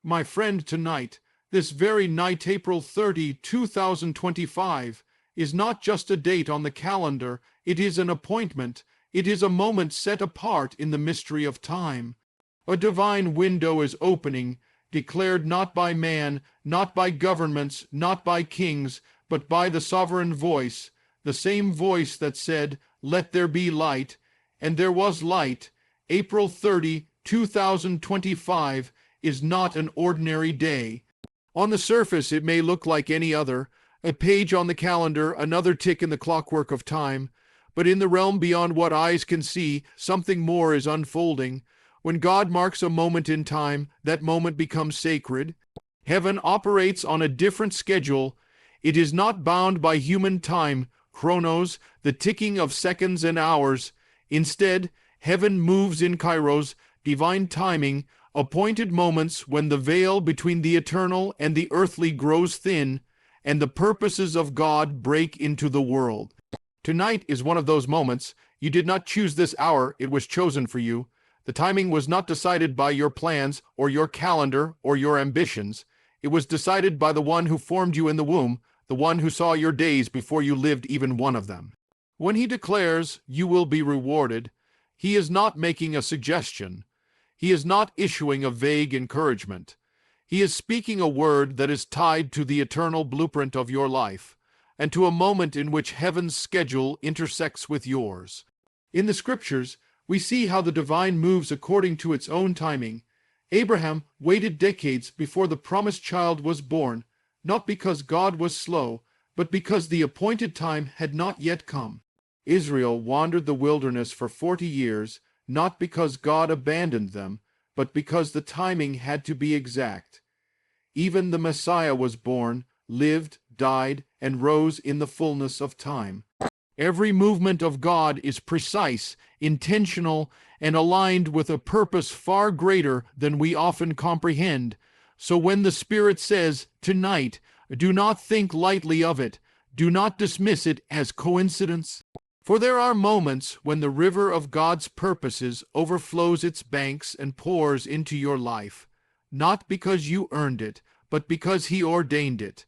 My friend, tonight, this very night, April 30, 2025, is not just a date on the calendar, it is an appointment. It is a moment set apart in the mystery of time. A divine window is opening, declared not by man, not by governments, not by kings, but by the sovereign voice, the same voice that said, "Let there be light," and there was light. April 30, 2025 is not an ordinary day. On the surface, it may look like any other, a page on the calendar, another tick in the clockwork of time. But in the realm beyond what eyes can see, something more is unfolding. When God marks a moment in time, that moment becomes sacred. Heaven operates on a different schedule. It is not bound by human time, chronos, the ticking of seconds and hours. Instead, heaven moves in kairos, divine timing, appointed moments when the veil between the eternal and the earthly grows thin, and the purposes of God break into the world. Tonight is one of those moments. You did not choose this hour, it was chosen for you. The timing was not decided by your plans or your calendar or your ambitions. It was decided by the one who formed you in the womb, the one who saw your days before you lived even one of them. When he declares you will be rewarded, he is not making a suggestion. He is not issuing a vague encouragement. He is speaking a word that is tied to the eternal blueprint of your life, and to a moment in which heaven's schedule intersects with yours. In the scriptures, we see how the divine moves according to its own timing. Abraham waited decades before the promised child was born, not because God was slow, but because the appointed time had not yet come. Israel wandered the wilderness for 40 years, not because God abandoned them, but because the timing had to be exact. Even the Messiah was born, lived, died, and rose in the fullness of time. Every movement of God is precise, intentional, and aligned with a purpose far greater than we often comprehend. So when the Spirit says, "Tonight," do not think lightly of it. Do not dismiss it as coincidence. For there are moments when the river of God's purposes overflows its banks and pours into your life, not because you earned it, but because He ordained it.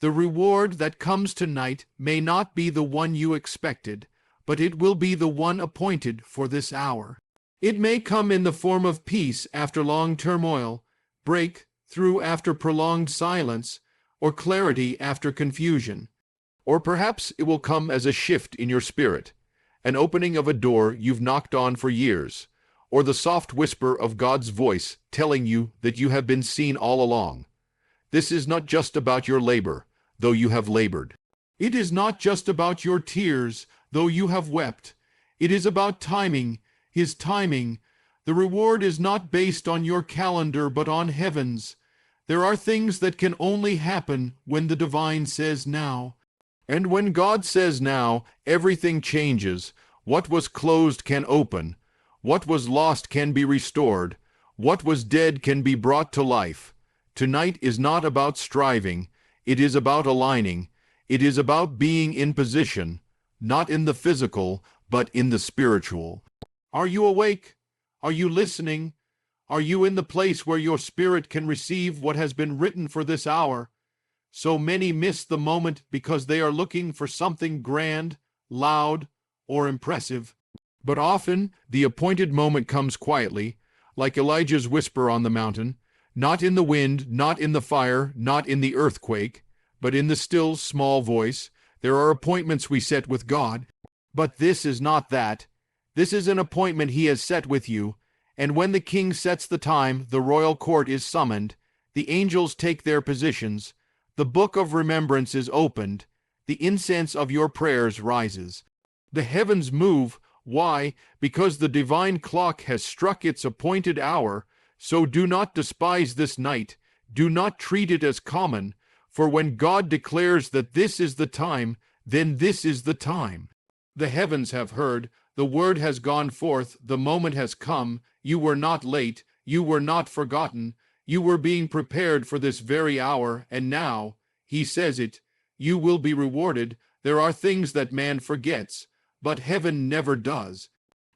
The reward that comes tonight may not be the one you expected, but it will be the one appointed for this hour. It may come in the form of peace after long turmoil, breakthrough after prolonged silence, or clarity after confusion. Or perhaps it will come as a shift in your spirit, an opening of a door you've knocked on for years, or the soft whisper of God's voice telling you that you have been seen all along. This is not just about your labor, though you have labored. It is not just about your tears, though you have wept. It is about timing, His timing. The reward is not based on your calendar, but on heaven's. There are things that can only happen when the divine says now. And when God says now, everything changes. What was closed can open. What was lost can be restored. What was dead can be brought to life. Tonight is not about striving. It is about aligning. It is about being in position, not in the physical, but in the spiritual. Are you awake? Are you listening? Are you in the place where your spirit can receive what has been written for this hour? So many miss the moment because they are looking for something grand, loud, or impressive. But often the appointed moment comes quietly, like Elijah's whisper on the mountain, not in the wind, not in the fire, not in the earthquake, but in the still, small voice. There are appointments we set with God, but this is not that. This is an appointment He has set with you, and when the king sets the time, the royal court is summoned, the angels take their positions, the book of remembrance is opened, the incense of your prayers rises. The heavens move. Why? Because the divine clock has struck its appointed hour. So do not despise this night. Do not treat it as common. For when God declares that this is the time, then this is the time. The heavens have heard. The word has gone forth. The moment has come. You were not late. You were not forgotten. You were being prepared for this very hour, and now, He says it, you will be rewarded. There are things that man forgets, but heaven never does.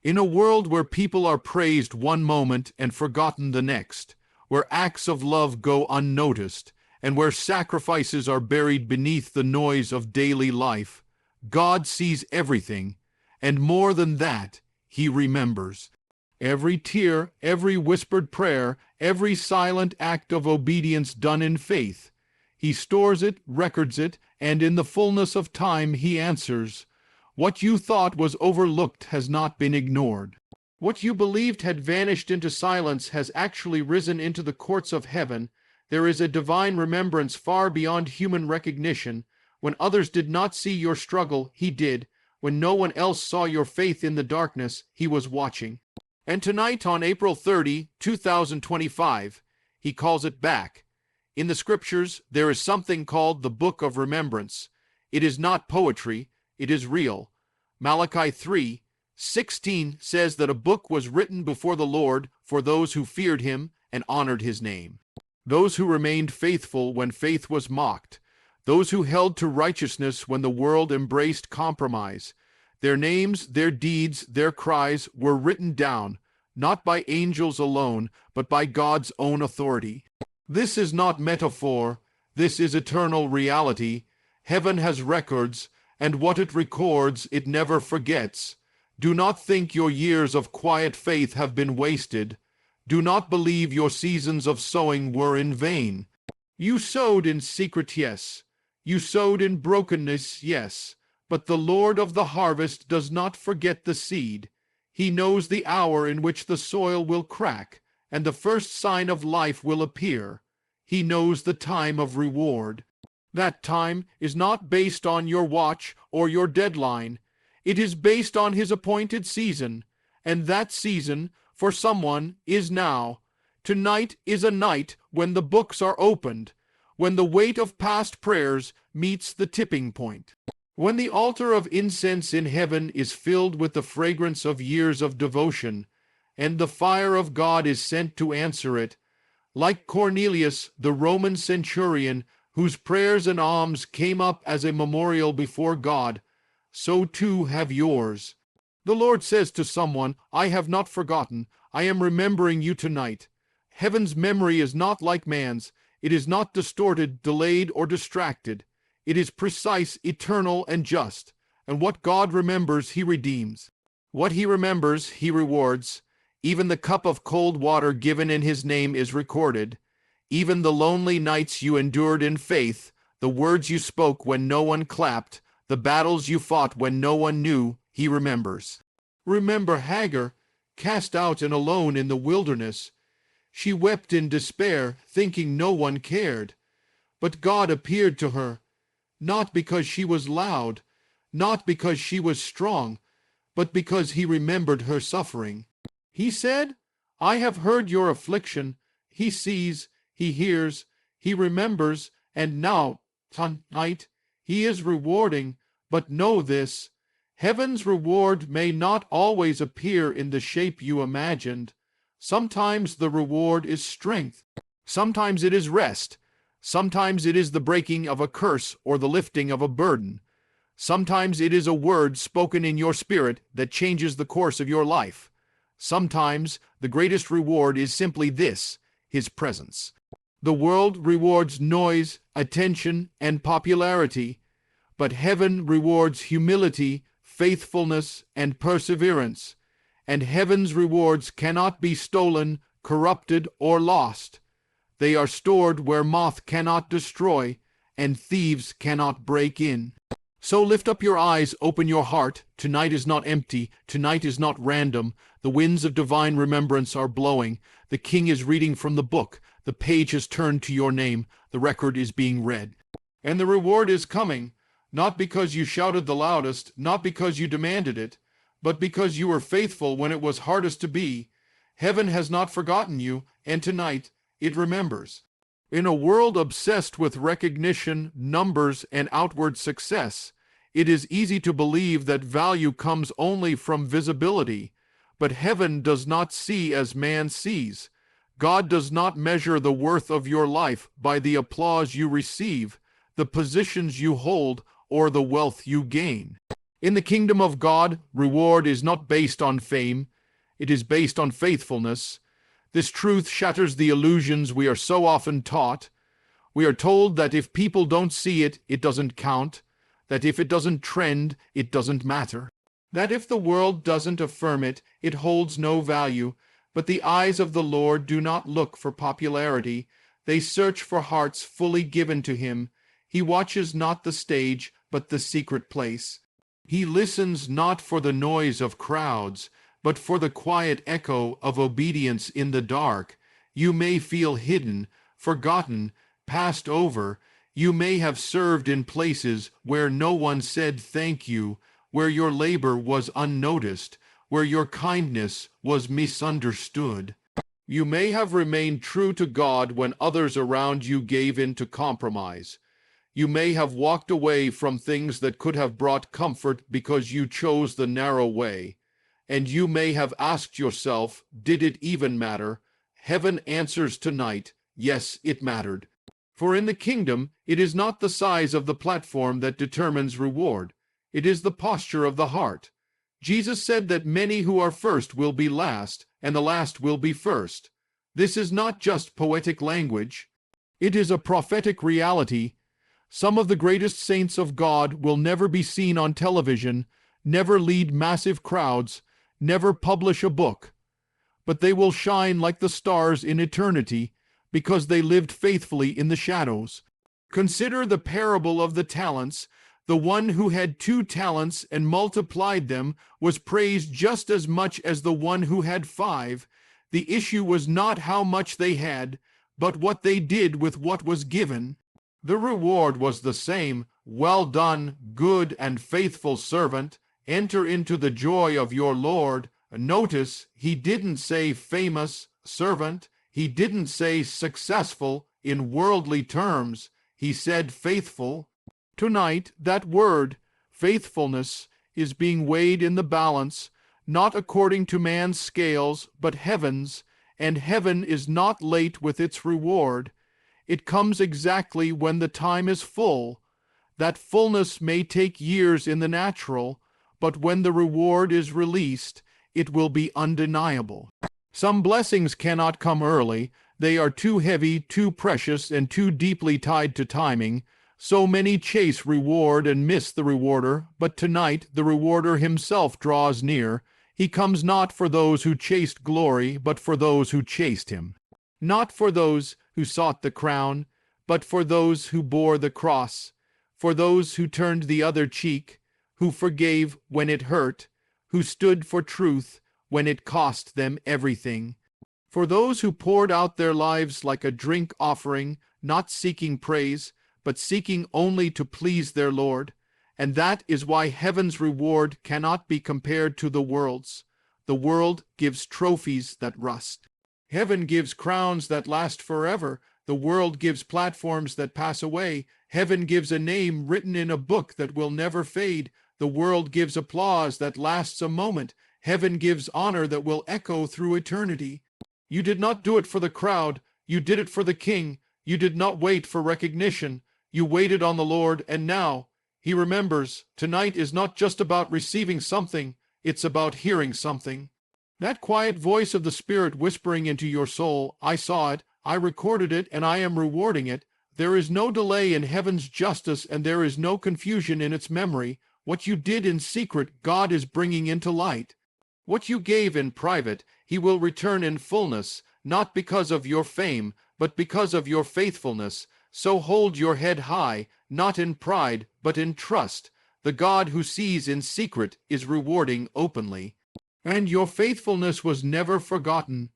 In a world where people are praised one moment and forgotten the next, where acts of love go unnoticed, and where sacrifices are buried beneath the noise of daily life, God sees everything, and more than that, He remembers. Every tear, every whispered prayer, every silent act of obedience done in faith. He stores it, records it, and in the fullness of time He answers. What you thought was overlooked has not been ignored. What you believed had vanished into silence has actually risen into the courts of heaven. There is a divine remembrance far beyond human recognition. When others did not see your struggle, He did. When no one else saw your faith in the darkness, He was watching. And tonight, on April 30, 2025, He calls it back. In the Scriptures, there is something called the Book of Remembrance. It is not poetry, it is real. Malachi 3:16 says that a book was written before the Lord for those who feared Him and honored His name. Those who remained faithful when faith was mocked. Those who held to righteousness when the world embraced compromise. Their names, their deeds, their cries were written down, not by angels alone, but by God's own authority. This is not metaphor. This is eternal reality. Heaven has records, and what it records, it never forgets. Do not think your years of quiet faith have been wasted. Do not believe your seasons of sowing were in vain. You sowed in secret, yes. You sowed in brokenness, yes. But the Lord of the harvest does not forget the seed. He knows the hour in which the soil will crack, and the first sign of life will appear. He knows the time of reward. That time is not based on your watch or your deadline. It is based on His appointed season, and that season, for someone, is now. Tonight is a night when the books are opened, when the weight of past prayers meets the tipping point. When the altar of incense in heaven is filled with the fragrance of years of devotion, and the fire of God is sent to answer it, like Cornelius, the Roman centurion, whose prayers and alms came up as a memorial before God, so too have yours. The Lord says to someone, I have not forgotten. I am remembering you tonight. Heaven's memory is not like man's. It is not distorted, delayed, or distracted. It is precise, eternal, and just. And what God remembers, He redeems. What He remembers, He rewards. Even the cup of cold water given in His name is recorded. Even the lonely nights you endured in faith, the words you spoke when no one clapped, the battles you fought when no one knew, He remembers. Remember Hagar, cast out and alone in the wilderness. She wept in despair, thinking no one cared. But God appeared to her, not because she was loud, not because she was strong, but because He remembered her suffering. He said, I have heard your affliction. He sees, He hears, He remembers, and now, tonight, He is rewarding. But know this, heaven's reward may not always appear in the shape you imagined. Sometimes the reward is strength. Sometimes it is rest. Sometimes it is the breaking of a curse or the lifting of a burden. Sometimes it is a word spoken in your spirit that changes the course of your life. Sometimes the greatest reward is simply this, His presence. The world rewards noise, attention, and popularity, but heaven rewards humility, faithfulness, and perseverance. And heaven's rewards cannot be stolen, corrupted, or lost. They are stored where moth cannot destroy, and thieves cannot break in. So lift up your eyes, open your heart. Tonight is not empty. Tonight is not random. The winds of divine remembrance are blowing. The King is reading from the book. The page has turned to your name. The record is being read. And the reward is coming, not because you shouted the loudest, not because you demanded it, but because you were faithful when it was hardest to be. Heaven has not forgotten you, and tonight it remembers. In a world obsessed with recognition, numbers, and outward success, it is easy to believe that value comes only from visibility. But heaven does not see as man sees. God does not measure the worth of your life by the applause you receive, the positions you hold, or the wealth you gain. In the kingdom of God, reward is not based on fame. It is based on faithfulness. This truth shatters the illusions we are so often taught. We are told that if people don't see it, it doesn't count, that if it doesn't trend, it doesn't matter, that if the world doesn't affirm it, it holds no value. But the eyes of the Lord do not look for popularity. They search for hearts fully given to him. He watches not the stage, but the secret place. He listens not for the noise of crowds, but for the quiet echo of obedience in the dark. You may feel hidden, forgotten, passed over. You may have served in places where no one said thank you, where your labor was unnoticed, where your kindness was misunderstood. You may have remained true to God when others around you gave in to compromise. You may have walked away from things that could have brought comfort because you chose the narrow way. And you may have asked yourself, did it even matter? Heaven answers tonight, yes, it mattered. For in the kingdom, it is not the size of the platform that determines reward. It is the posture of the heart. Jesus said that many who are first will be last, and the last will be first. This is not just poetic language. It is a prophetic reality. Some of the greatest saints of God will never be seen on television, never lead massive crowds, never publish a book. But they will shine like the stars in eternity because they lived faithfully in the shadows. Consider the parable of the talents. The one who had 2 talents and multiplied them was praised just as much as the one who had 5. The issue was not how much they had, but what they did with what was given. The reward was the same. Well done, good and faithful servant. Enter into the joy of your Lord. Notice, he didn't say famous servant. He didn't say successful in worldly terms. He said faithful. Tonight, that word, faithfulness, is being weighed in the balance, not according to man's scales, but heaven's, and heaven is not late with its reward. It comes exactly when the time is full. That fullness may take years in the natural, but when the reward is released, it will be undeniable. Some blessings cannot come early. They are too heavy, too precious, and too deeply tied to timing. So many chase reward and miss the rewarder, but tonight the rewarder himself draws near. He comes not for those who chased glory, but for those who chased him. Not for those who sought the crown, but for those who bore the cross, for those who turned the other cheek, who forgave when it hurt, who stood for truth when it cost them everything. For those who poured out their lives like a drink offering, not seeking praise, but seeking only to please their Lord. And that is why heaven's reward cannot be compared to the world's. The world gives trophies that rust. Heaven gives crowns that last forever. The world gives platforms that pass away. Heaven gives a name written in a book that will never fade. The world gives applause that lasts a moment. Heaven gives honor that will echo through eternity. You did not do it for the crowd. You did it for the King. You did not wait for recognition. You waited on the Lord, and now he remembers. Tonight is not just about receiving something. It's about hearing something. That quiet voice of the Spirit whispering into your soul, I saw it, I recorded it, and I am rewarding it. There is no delay in heaven's justice, and there is no confusion in its memory. What you did in secret, God is bringing into light. What you gave in private, he will return in fullness, not because of your fame, but because of your faithfulness. So hold your head high, not in pride, but in trust. The God who sees in secret is rewarding openly. And your faithfulness was never forgotten.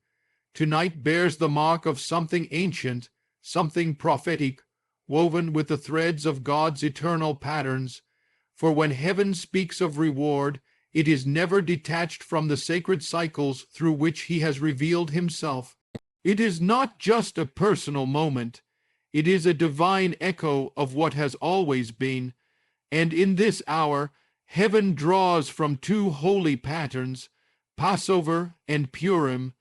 Tonight bears the mark of something ancient, something prophetic, woven with the threads of God's eternal patterns. For when heaven speaks of reward, it is never detached from the sacred cycles through which he has revealed himself. It is not just a personal moment. It is a divine echo of what has always been. And in this hour, heaven draws from 2 holy patterns, Passover and Purim.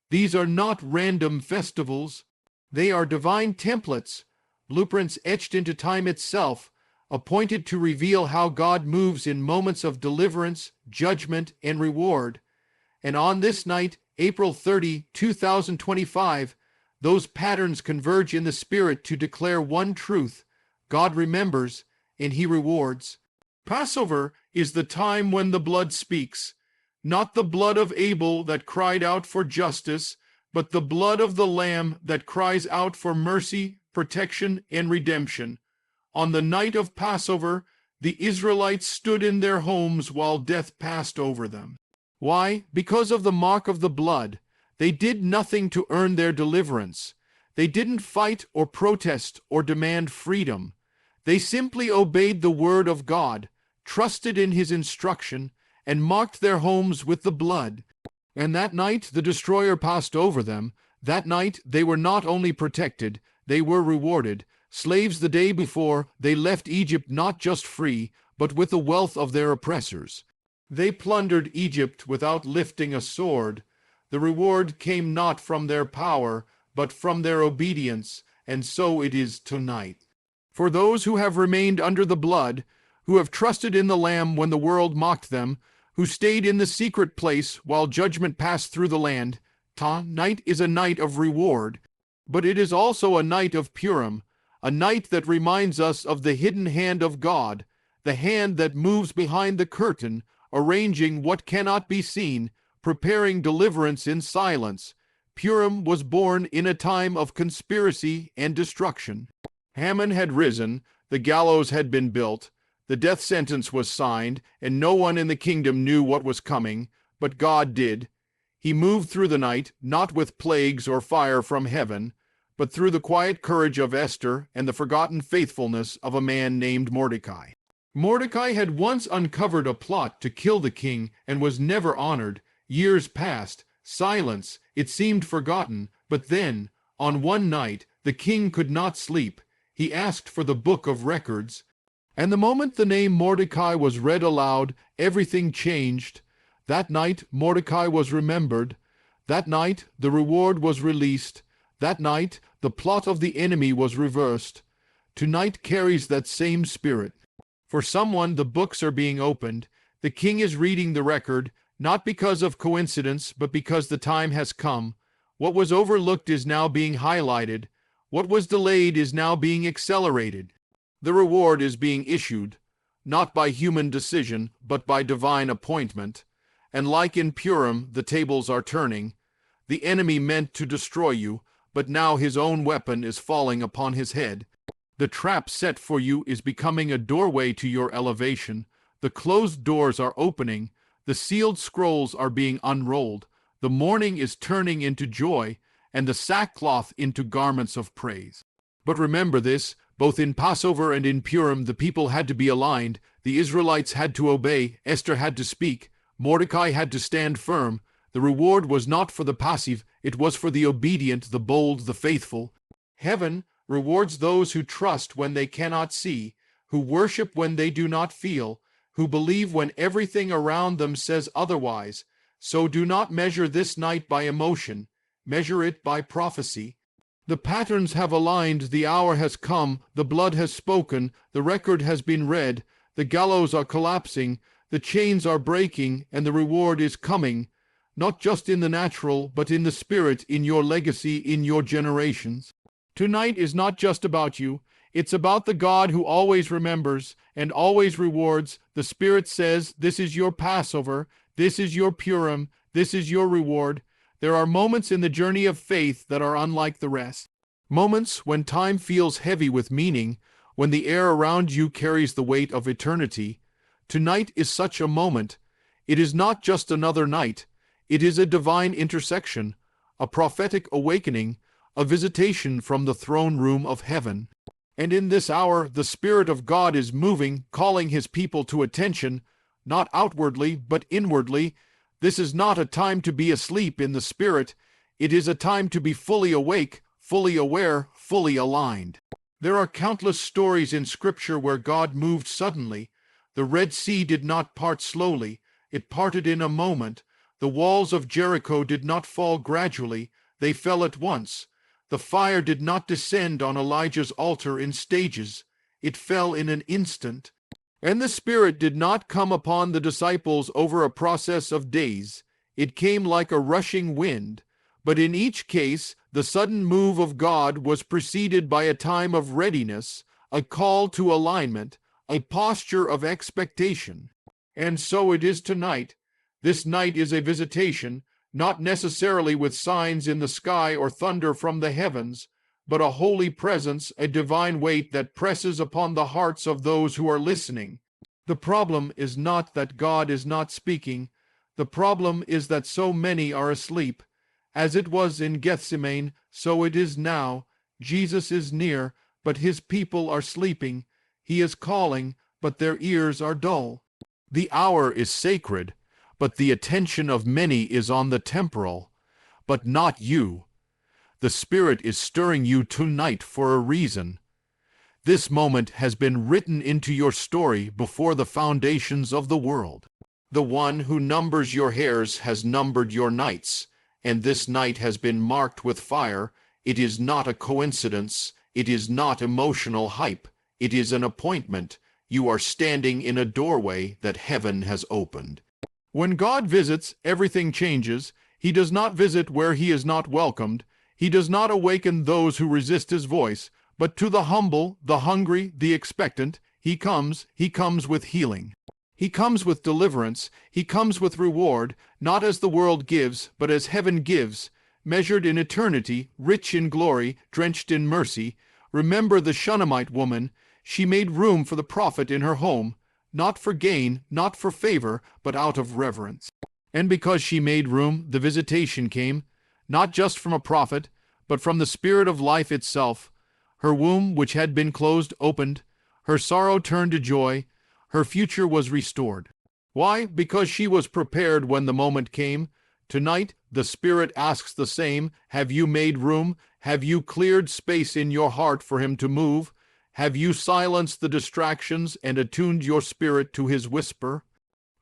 These are not random festivals. They are divine templates, blueprints etched into time itself, appointed to reveal how God moves in moments of deliverance, judgment, and reward. And on this night, April 30, 2025, those patterns converge in the Spirit to declare one truth: God remembers and He rewards. Passover is the time when the blood speaks, not the blood of Abel that cried out for justice, but the blood of the Lamb that cries out for mercy, protection, and redemption. On the night of Passover, the Israelites stood in their homes while death passed over them. Why? Because of the mark of the blood. They did nothing to earn their deliverance. They didn't fight or protest or demand freedom. They simply obeyed the word of God, trusted in His instruction, and marked their homes with the blood. And that night the destroyer passed over them. That night they were not only protected, they were rewarded. Slaves the day before, they left Egypt not just free, but with the wealth of their oppressors. They plundered Egypt without lifting a sword. The reward came not from their power, but from their obedience, and so it is tonight. For those who have remained under the blood, who have trusted in the Lamb when the world mocked them, who stayed in the secret place while judgment passed through the land, tonight is a night of reward, but it is also a night of Purim, a night that reminds us of the hidden hand of God, the hand that moves behind the curtain, arranging what cannot be seen, preparing deliverance in silence. Purim was born in a time of conspiracy and destruction. Haman had risen, the gallows had been built, the death sentence was signed, and no one in the kingdom knew what was coming, but God did. He moved through the night, not with plagues or fire from heaven, but through the quiet courage of Esther and the forgotten faithfulness of a man named Mordecai. Mordecai had once uncovered a plot to kill the king and was never honored. Years passed. Silence. It seemed forgotten. But then, on one night, the king could not sleep. He asked for the book of records. And the moment the name Mordecai was read aloud, everything changed. That night, Mordecai was remembered. That night, the reward was released. That night, the plot of the enemy was reversed. Tonight carries that same spirit. For someone, the books are being opened. The king is reading the record, not because of coincidence, but because the time has come. What was overlooked is now being highlighted. What was delayed is now being accelerated. The reward is being issued, not by human decision, but by divine appointment. And like in Purim, the tables are turning. The enemy meant to destroy you, but now his own weapon is falling upon his head. The trap set for you is becoming a doorway to your elevation. The closed doors are opening. The sealed scrolls are being unrolled. The mourning is turning into joy, and the sackcloth into garments of praise. But remember this, both in Passover and in Purim, the people had to be aligned. The Israelites had to obey. Esther had to speak. Mordecai had to stand firm. The reward was not for the passive, it was for the obedient, the bold, the faithful. Heaven rewards those who trust when they cannot see, who worship when they do not feel, who believe when everything around them says otherwise. So do not measure this night by emotion, measure it by prophecy. The patterns have aligned, the hour has come, the blood has spoken, the record has been read, the gallows are collapsing, the chains are breaking, and the reward is coming, not just in the natural, but in the spirit, in your legacy, in your generations. Tonight is not just about you. It's about the God who always remembers and always rewards. The Spirit says, this is your Passover, this is your Purim, this is your reward. There are moments in the journey of faith that are unlike the rest. Moments when time feels heavy with meaning, when the air around you carries the weight of eternity. Tonight is such a moment. It is not just another night. It is a divine intersection, a prophetic awakening, a visitation from the throne room of heaven. And in this hour, the Spirit of God is moving, calling His people to attention, not outwardly, but inwardly. This is not a time to be asleep in the Spirit. It is a time to be fully awake, fully aware, fully aligned. There are countless stories in Scripture where God moved suddenly. The Red Sea did not part slowly. It parted in a moment. The walls of Jericho did not fall gradually. They fell at once. The fire did not descend on Elijah's altar in stages. It fell in an instant. And the Spirit did not come upon the disciples over a process of days. It came like a rushing wind. But in each case, the sudden move of God was preceded by a time of readiness, a call to alignment, a posture of expectation. And so it is tonight. This night is a visitation, not necessarily with signs in the sky or thunder from the heavens, but a holy presence, a divine weight that presses upon the hearts of those who are listening. The problem is not that God is not speaking. The problem is that so many are asleep. As it was in Gethsemane, so it is now. Jesus is near, but his people are sleeping. He is calling, but their ears are dull. The hour is sacred, but the attention of many is on the temporal. But not you. The Spirit is stirring you tonight for a reason. This moment has been written into your story before the foundations of the world. The one who numbers your hairs has numbered your nights, and this night has been marked with fire. It is not a coincidence. It is not emotional hype. It is an appointment. You are standing in a doorway that heaven has opened. When God visits, everything changes. He does not visit where he is not welcomed. He does not awaken those who resist his voice, but to the humble, the hungry, the expectant, he comes with healing. He comes with deliverance. He comes with reward, not as the world gives, but as heaven gives, measured in eternity, rich in glory, drenched in mercy. Remember the Shunammite woman. She made room for the prophet in her home, not for gain, not for favor, but out of reverence. And because she made room, the visitation came, not just from a prophet, but from the Spirit of life itself. Her womb, which had been closed, opened. Her sorrow turned to joy. Her future was restored. Why? Because she was prepared when the moment came. Tonight, the Spirit asks the same. Have you made room? Have you cleared space in your heart for him to move? Have you silenced the distractions and attuned your spirit to his whisper?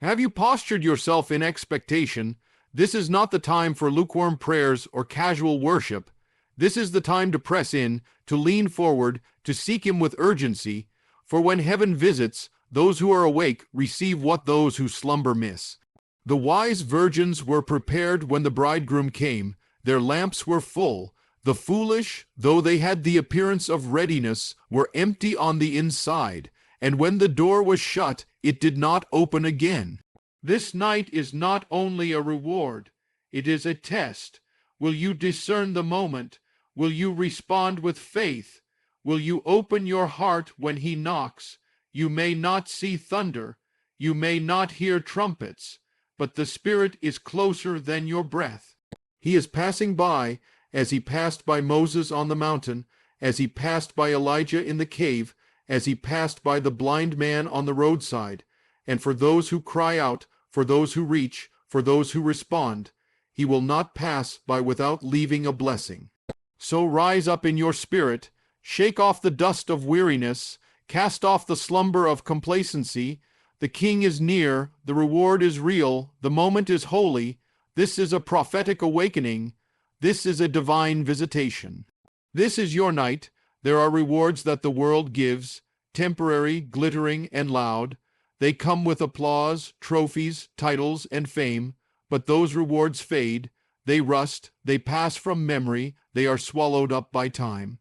Have you postured yourself in expectation? This is not the time for lukewarm prayers or casual worship. This is the time to press in, to lean forward, to seek him with urgency. For when heaven visits, those who are awake receive what those who slumber miss. The wise virgins were prepared when the bridegroom came. Their lamps were full. The foolish, though they had the appearance of readiness, were empty on the inside. And when the door was shut, it did not open again. This night is not only a reward, it is a test. Will you discern the moment? Will you respond with faith? Will you open your heart when he knocks? You may not see thunder, you may not hear trumpets, but the Spirit is closer than your breath. He is passing by, as he passed by Moses on the mountain, as he passed by Elijah in the cave, as he passed by the blind man on the roadside. And for those who cry out, for those who reach, for those who respond, he will not pass by without leaving a blessing. So rise up in your spirit, shake off the dust of weariness, cast off the slumber of complacency. The King is near, the reward is real, the moment is holy. This is a prophetic awakening. This is a divine visitation. This is your night. There are rewards that the world gives, temporary, glittering, and loud. They come with applause, trophies, titles, and fame, but those rewards fade. They rust, they pass from memory, they are swallowed up by time.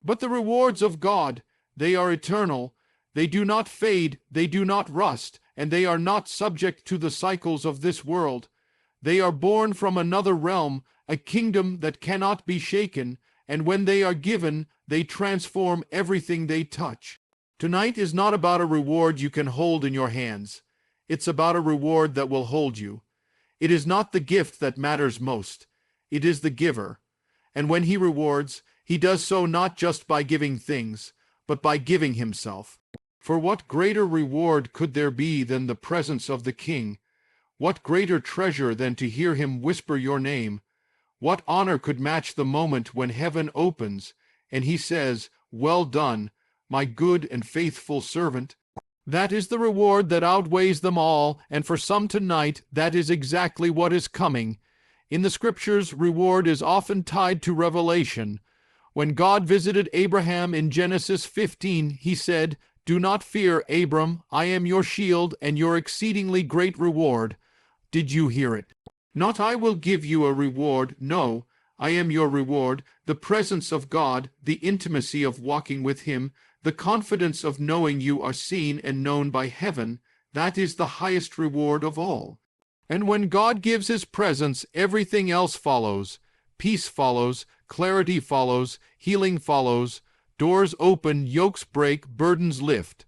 But the rewards of God, they are eternal. They do not fade, they do not rust, and they are not subject to the cycles of this world. They are born from another realm, a kingdom that cannot be shaken, and when they are given, they transform everything they touch. Tonight is not about a reward you can hold in your hands. It's about a reward that will hold you. It is not the gift that matters most. It is the giver. And when he rewards, he does so not just by giving things, but by giving himself. For what greater reward could there be than the presence of the King? What greater treasure than to hear him whisper your name? What honor could match the moment when heaven opens and he says, "Well done, my good and faithful servant"? That is the reward that outweighs them all, and for some tonight, that is exactly what is coming. In the Scriptures, reward is often tied to revelation. When God visited Abraham in Genesis 15, he said, "Do not fear, Abram, I am your shield and your exceedingly great reward." Did you hear it? Not I will give you a reward, no, I am your reward, the presence of God, the intimacy of walking with Him, the confidence of knowing you are seen and known by heaven, that is the highest reward of all. And when God gives His presence, everything else follows. Peace follows, clarity follows, healing follows, doors open, yokes break, burdens lift.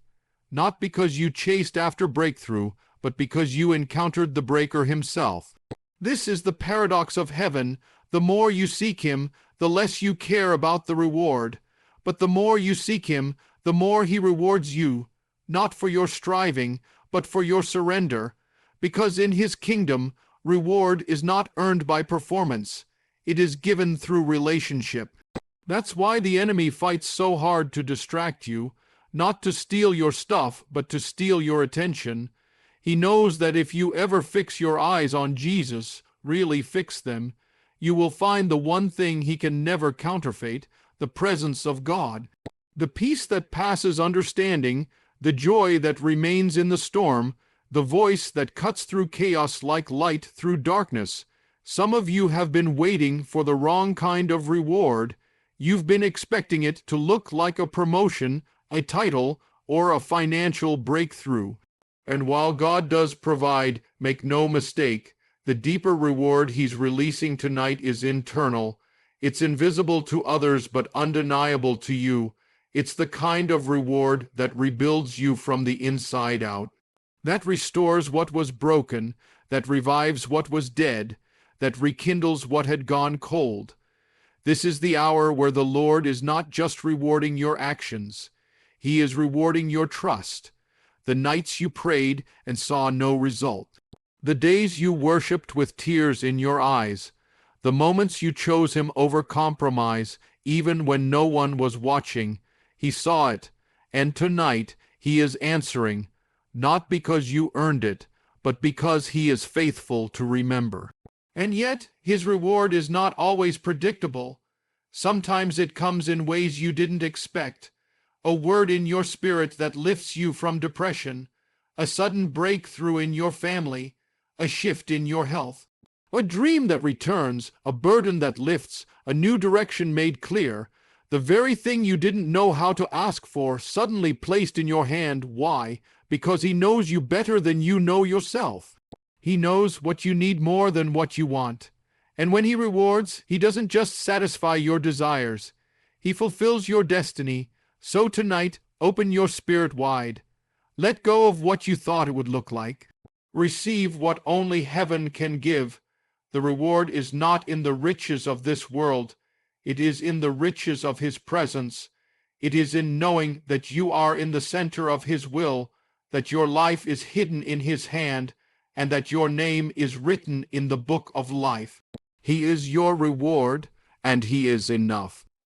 Not because you chased after breakthrough, but because you encountered the breaker Himself. This is the paradox of heaven. The more you seek Him, the less you care about the reward. But the more you seek Him, the more He rewards you, not for your striving, but for your surrender. Because in His kingdom, reward is not earned by performance. It is given through relationship. That's why the enemy fights so hard to distract you, not to steal your stuff, but to steal your attention. He knows that if you ever fix your eyes on Jesus, really fix them, you will find the one thing He can never counterfeit, the presence of God. The peace that passes understanding, the joy that remains in the storm, the voice that cuts through chaos like light through darkness. Some of you have been waiting for the wrong kind of reward. You've been expecting it to look like a promotion, a title, or a financial breakthrough. And while God does provide, make no mistake, the deeper reward He's releasing tonight is internal. It's invisible to others but undeniable to you. It's the kind of reward that rebuilds you from the inside out, that restores what was broken, that revives what was dead, that rekindles what had gone cold. This is the hour where the Lord is not just rewarding your actions. He is rewarding your trust. The nights you prayed and saw no result. The days you worshipped with tears in your eyes. The moments you chose Him over compromise, even when no one was watching. He saw it, and tonight He is answering, not because you earned it, but because He is faithful to remember. And yet, His reward is not always predictable. Sometimes it comes in ways you didn't expect. A word in your spirit that lifts you from depression, a sudden breakthrough in your family, a shift in your health, a dream that returns, a burden that lifts, a new direction made clear, the very thing you didn't know how to ask for suddenly placed in your hand. Why? Because He knows you better than you know yourself. He knows what you need more than what you want. And when He rewards, He doesn't just satisfy your desires. He fulfills your destiny. So tonight, open your spirit wide. Let go of what you thought it would look like. Receive what only heaven can give. The reward is not in the riches of this world. It is in the riches of His presence. It is in knowing that you are in the center of His will, that your life is hidden in His hand, and that your name is written in the book of life. He is your reward, and He is enough.